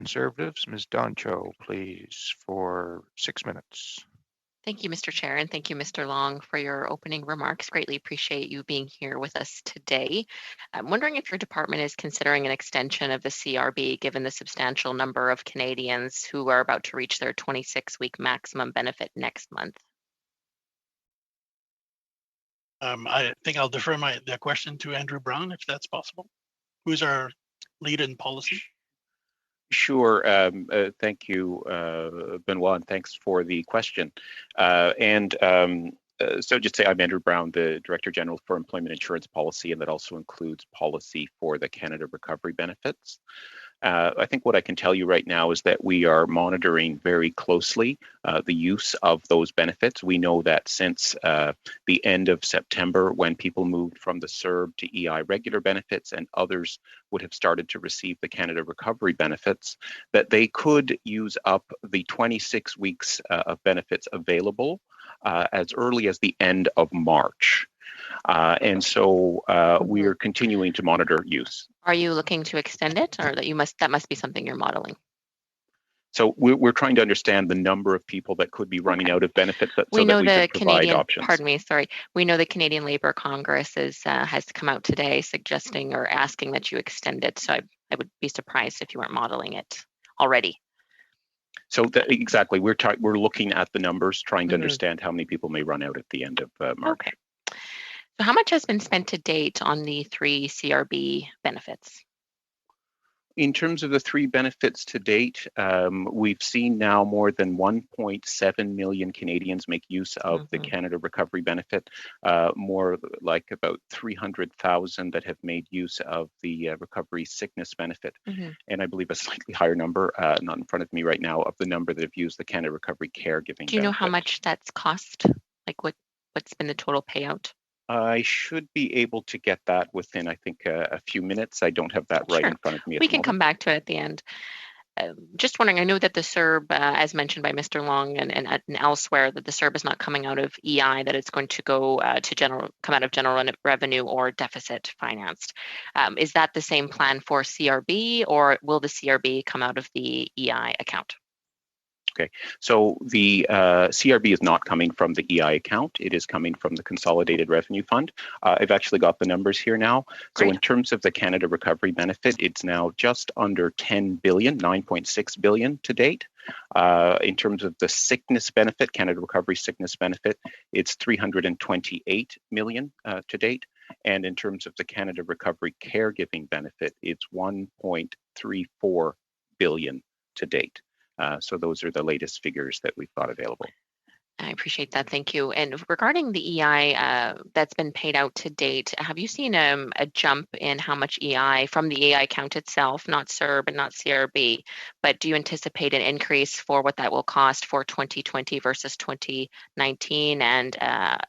Conservatives, Ms. Dancho, please, for 6 minutes. Thank you, Mr. Chair, and thank you, Mr. Long, for your opening remarks. Greatly appreciate you being here with us today. I'm wondering if your department is considering an extension of the CRB, given the substantial number of Canadians who are about to reach their 26-week maximum benefit next month. I think I'll defer the question to Andrew Brown, if that's possible. Who's our lead in policy? Sure. Thank you, Benoit, and thanks for the question. So just say I'm Andrew Brown, the Director General for Employment Insurance Policy, and that also includes policy for the Canada Recovery Benefits. I think what I can tell you right now is that we are monitoring very closely the use of those benefits. We know that since the end of September, when people moved from the CERB to EI regular benefits and others would have started to receive the Canada Recovery Benefits, that they could use up the 26 weeks of benefits available as early as the end of March. And so we are continuing to monitor use. Are you looking to extend it, or that must be something you're modeling? So we're trying to understand the number of people that could be running out of benefits so that we could provide options. We know the Canadian Labour Congress has come out today suggesting or asking that you extend it. So I would be surprised if you weren't modeling it already. So exactly, we're looking at the numbers, trying to understand how many people may run out at the end of March. Okay. So how much has been spent to date on the 3 CRB benefits? In terms of the 3 benefits to date, we've seen now more than 1.7 million Canadians make use of the Canada Recovery Benefit, more like about 300,000 that have made use of the Recovery Sickness Benefit, and I believe a slightly higher number, not in front of me right now, of the number that have used the Canada Recovery Caregiving Do you know benefit. how much that's cost? Like what's been the total payout? I should be able to get that within, I think, a few minutes. I don't have that right in front of me. We can come back to it at the end. Just wondering, I know that the CERB, as mentioned by Mr. Long and elsewhere, that the CERB is not coming out of EI, that it's going to go come out of general revenue or deficit financed. Is that the same plan for CRB, or will the CRB come out of the EI account? Okay, so the CRB is not coming from the EI account. It is coming from the Consolidated Revenue Fund. I've actually got the numbers here now. Great. So in terms of the Canada Recovery Benefit, it's now just under 10 billion, 9.6 billion to date. In terms of the sickness benefit, Canada Recovery Sickness Benefit, it's 328 million to date. And in terms of the Canada Recovery Caregiving Benefit, it's 1.34 billion to date. So those are the latest figures that we've got available. I appreciate that. Thank you. And regarding the EI that's been paid out to date, have you seen a jump in how much EI from the EI account itself, not CERB and not CRB, but do you anticipate an increase for what that will cost for 2020 versus 2019 and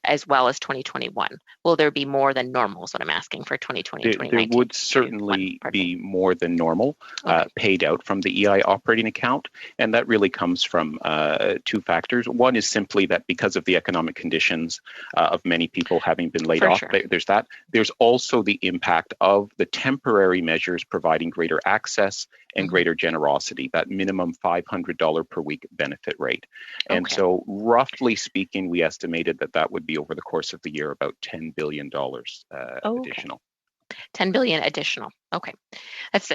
as well as 2021? Will there be more than normal is what I'm asking for 2020 and 2019? There would certainly be more than normal paid out from the EI operating account. And that really comes from 2 factors. One is simply that because of the economic conditions of many people having been laid off, there's that. There's also the impact of the temporary measures providing greater access and greater generosity, that minimum $500 per week benefit rate. And so roughly speaking, we estimated that would be over the course of the year about $10 billion additional. 10 billion additional. Okay, that's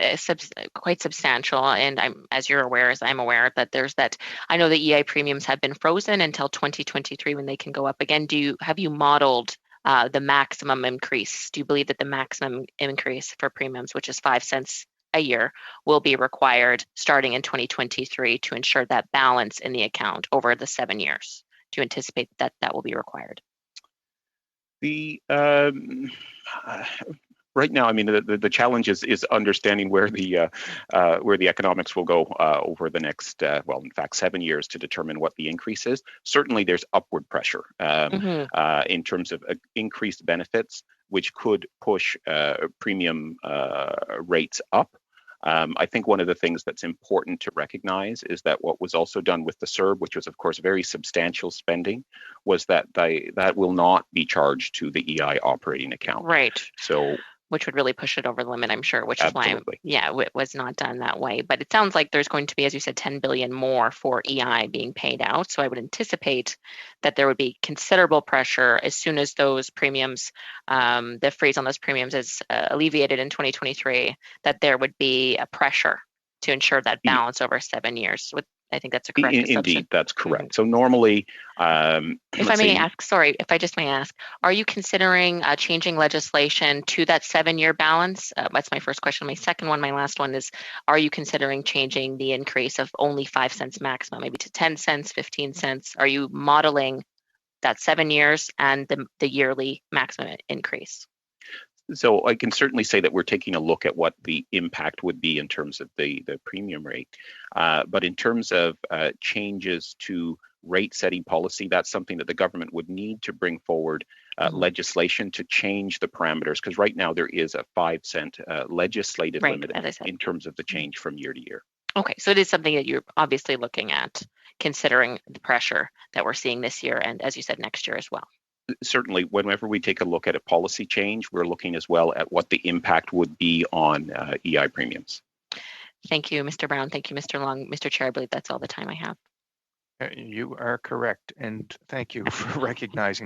quite substantial. And as you're aware, as I'm aware, that there's that. I know the EI premiums have been frozen until 2023 when they can go up again. Have you modeled the maximum increase? Do you believe that the maximum increase for premiums, which is 5 cents a year, will be required starting in 2023 to ensure that balance in the account over the 7 years? Do you anticipate that will be required? Right now, I mean, the challenge is understanding where the economics will go over the next, in fact, 7 years to determine what the increase is. Certainly, there's upward pressure in terms of increased benefits, which could push premium rates up. I think one of the things that's important to recognize is that what was also done with the CERB, which was, of course, very substantial spending, was that that will not be charged to the EI operating account. Right. So which would really push it over the limit, I'm sure, which is why, Absolutely. it was not done that way. But it sounds like there's going to be, as you said, 10 billion more for EI being paid out. So I would anticipate that there would be considerable pressure as soon as those premiums, the freeze on those premiums is alleviated in 2023, that there would be a pressure to ensure that balance over 7 years. I think that's a correct assumption. Indeed, that's correct. So normally, if I may ask, sorry, if I just may ask, are you considering changing legislation to that 7-year balance? That's my first question. My second one, my last one is, are you considering changing the increase of only 5 cents maximum, maybe to 10 cents, 15 cents? Are you modeling that 7 years and the yearly maximum increase? So I can certainly say that we're taking a look at what the impact would be in terms of the premium rate. But in terms of changes to rate setting policy, that's something that the government would need to bring forward legislation to change the parameters, because right now there is a 5 cent legislative limit in terms of the change from year to year. Okay, so it is something that you're obviously looking at, considering the pressure that we're seeing this year and, as you said, next year as well. Certainly, whenever we take a look at a policy change, we're looking as well at what the impact would be on EI premiums. Thank you, Mr. Brown. Thank you, Mr. Long. Mr. Chair, I believe that's all the time I have. You are correct, and thank you for recognizing that.